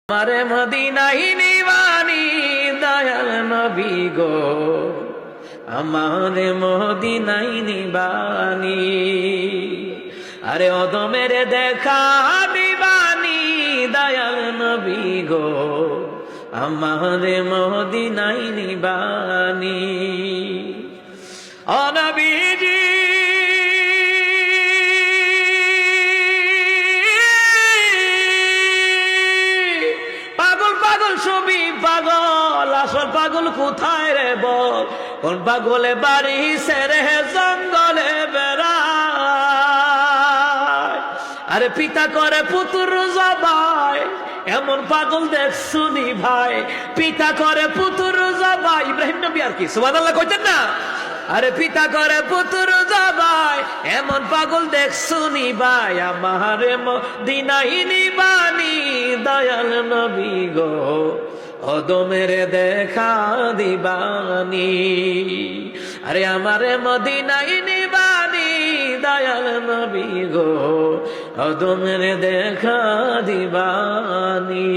আমারে মদিনাই নিবানি দয়াল নবী গো, আমারে মদিনাই নিবানি। আরে অদমের দেখা দিবানি দয়াল নবী গো, আমারে মদিনাই নিবানি। ও নবীজি ছবি পাগল, আসল পাগল কোথায় রে বল? কোন পাগলে বাড়ি সেরে জঙ্গলে বেড়ায়। আরে পিতা করে পুত্র জবাই, এমন পাগল দেখছুনি ভাই। পিতা করে পুত্র জবাই, ইব্রাহিম নবী আর কি সুবহানাল্লাহ কইতেন না? আরে পিতা করে পুত্র জবাই, এমন পাগল দেখছুনি ভাই। আমারে মদিনাই নিবানি দয়াল নবী গো, অদমের দেখা দিবানি। আরে আমারে মদিনাই নিবানি দয়াল নবী গো, অদমের দেখা দিবানি।